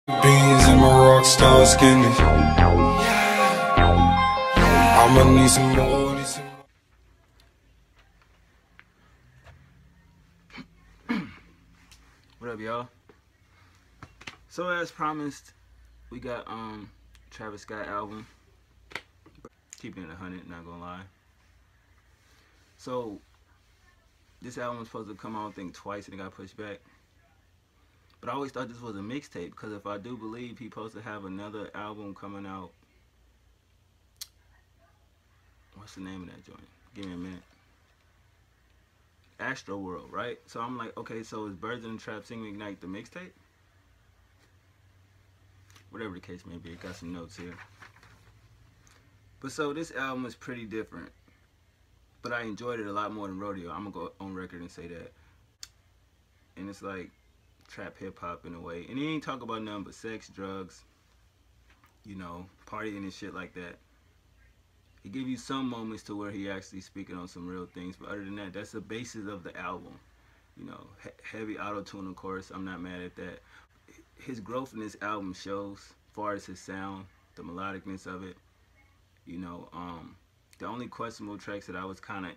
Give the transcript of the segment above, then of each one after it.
Beans and my rock star skinny. I'ma need some more, What up, y'all? So as promised, we got Travis Scott album. Keeping it 100, not gonna lie. So this album was supposed to come out, I think, twice, and it got pushed back. But I always thought this was a mixtape, because if I do believe he's supposed to have another album coming out. What's the name of that joint? Give me a minute. Astro World, right? So I'm like, okay, so is Birds in the Trap Singing McKnight the mixtape? Whatever the case may be, got some notes here. But so this album is pretty different, but I enjoyed it a lot more than Rodeo. I'm gonna go on record and say that. And it's like trap hip hop in a way, and he ain't talk about nothing but sex, drugs, you know, partying and shit like that. He give you some moments to where he actually speaking on some real things, but other than that, that's the basis of the album. You know, heavy auto-tune, of course. I'm not mad at that. His growth in this album shows, as far as his sound, the melodicness of it. You know, the only questionable tracks that I was kind of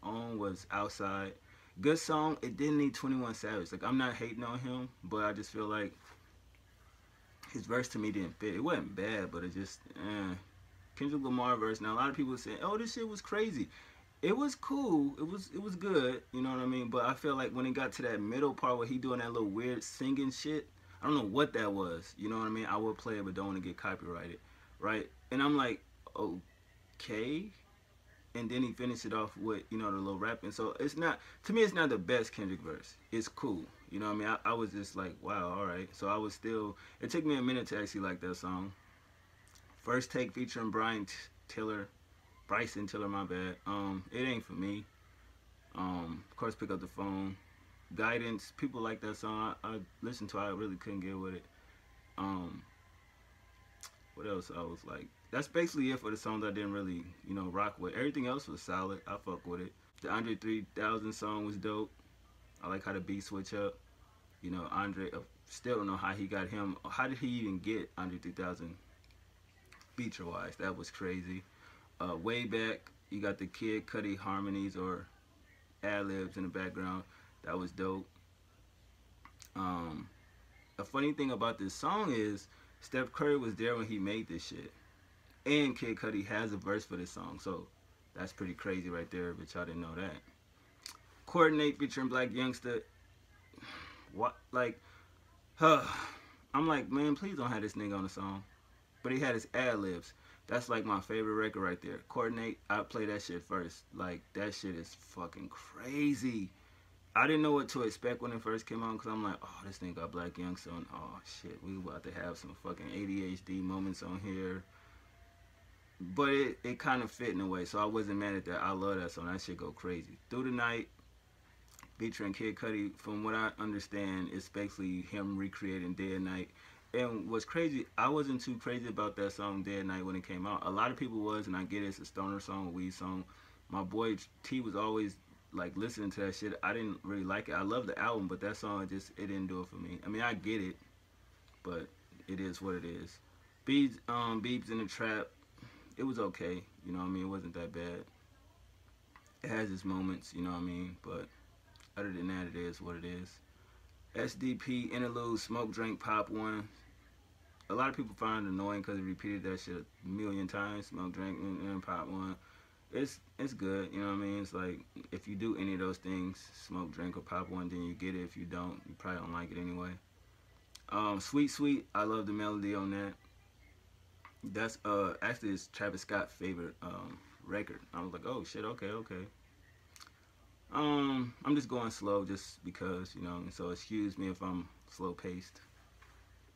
on was Outside. Good song. It didn't need 21 Savage. Like, I'm not hating on him, but I just feel like his verse to me didn't fit. It wasn't bad, but it just, Kendrick Lamar verse. Now, a lot of people saying, oh, this shit was crazy. It was cool. It was good. You know what I mean? But I feel like when it got to that middle part where he doing that little weird singing shit, I don't know what that was. You know what I mean? I would play it, but don't want to get copyrighted, right? And I'm like, okay. And then he finished it off with, you know, the little rapping. So it's not, to me, it's not the best Kendrick verse. It's cool. You know what I mean? I was just like, wow, all right. So I was still, it took me a minute to actually like that song. First Take featuring Bryson Tiller, my bad. It ain't for me. Of course, Pick Up the Phone. Guidance, people like that song. I listened to it, I really couldn't get with it. What else I was like? That's basically it for the songs I didn't really, you know, rock with. Everything else was solid. I fuck with it. The Andre 3000 song was dope. I like how the beat switch up. You know, Andre, still don't know how he got him. How did he even get Andre 3000 feature-wise? That was crazy. Way back, you got the Kid Cudi harmonies or ad-libs in the background. That was dope. A funny thing about this song is Steph Curry was there when he made this shit. And Kid Cudi has a verse for this song, so that's pretty crazy right there, but y'all didn't know that. Coordinate featuring Black Youngster. What, like, I'm like, man, please don't have this nigga on the song. But he had his ad-libs. That's like my favorite record right there. Coordinate, I play that shit first. Like, that shit is fucking crazy. I didn't know what to expect when it first came out, because I'm like, oh, this thing got Black Youngster on. Oh, shit, we about to have some fucking ADHD moments on here. But it kind of fit in a way, so I wasn't mad at that. I love that song. That shit go crazy. Through the Night, featuring Kid Cudi, from what I understand, it's basically him recreating Dead Night. And what's crazy, I wasn't too crazy about that song, Dead Night, when it came out. A lot of people was, and I get it, it's a stoner song, a weed song. My boy T was always like listening to that shit. I didn't really like it. I love the album, but that song, it didn't do it for me. I mean, I get it, but it is what it is. Beeps in the Trap, it was okay, you know what I mean? It wasn't that bad. It has its moments, you know what I mean? But other than that, it is what it is. SDP, Interlude, Smoke, Drink, Pop 1. A lot of people find it annoying because he repeated that shit a million times. Smoke, Drink, and Pop 1. It's good, you know what I mean? It's like, if you do any of those things, Smoke, Drink, or Pop 1, then you get it. If you don't, you probably don't like it anyway. Sweet Sweet, I love the melody on that. That's actually it's Travis Scott's favorite record. I was like, oh shit, okay. I'm just going slow just because, you know, so excuse me if I'm slow paced.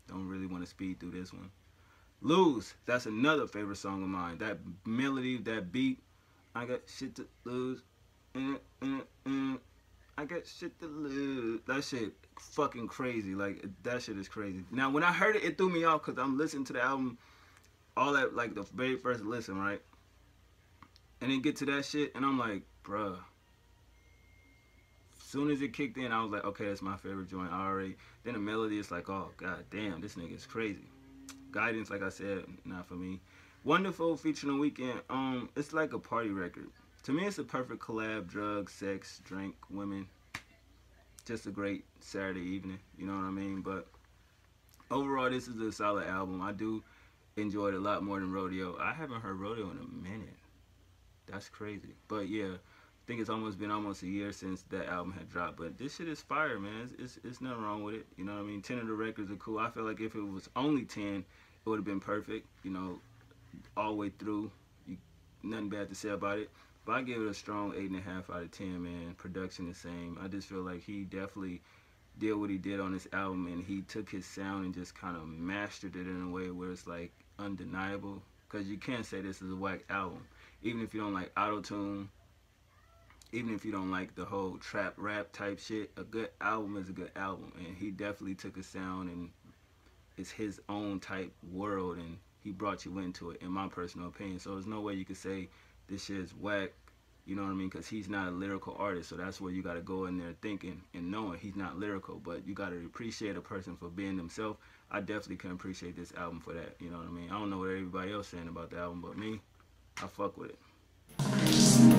Don't really want to speed through this one. Lose, that's another favorite song of mine. That melody, that beat, I got shit to lose. I got shit to lose. That shit fucking crazy. Like, that shit is crazy. Now, when I heard it, it threw me off because I'm listening to the album all that, like, the very first listen, right? And then get to that shit, and I'm like, bruh, soon as it kicked in, I was like, okay, that's my favorite joint already. Then the melody is like, oh god damn, this nigga is crazy. Guidance, like I said, not for me. Wonderful featuring the Weeknd. It's like a party record. To me, it's a perfect collab. Drugs, sex, drink, women. Just a great Saturday evening. You know what I mean? But overall, this is a solid album. I do enjoy it a lot more than Rodeo. I haven't heard Rodeo in a minute. That's crazy. But yeah, I think it's been almost a year since that album had dropped. But this shit is fire, man. It's nothing wrong with it. You know what I mean? 10 of the records are cool. I feel like if it was only 10, it would have been perfect. You know, all the way through. Nothing bad to say about it. But I give it a strong 8.5 out of 10, man. Production the same. I just feel like he definitely did what he did on this album, and he took his sound and just kind of mastered it in a way where it's like undeniable. Because you can't say this is a whack album. Even if you don't like auto-tune, even if you don't like the whole trap rap type shit, a good album is a good album. And he definitely took a sound and it's his own type world, and he brought you into it, in my personal opinion. So there's no way you could say this shit is whack, you know what I mean? Because he's not a lyrical artist, so that's where you got to go in there thinking and knowing he's not lyrical. But you got to appreciate a person for being themselves. I definitely can appreciate this album for that, you know what I mean? I don't know what everybody else saying about the album, but me, I fuck with it.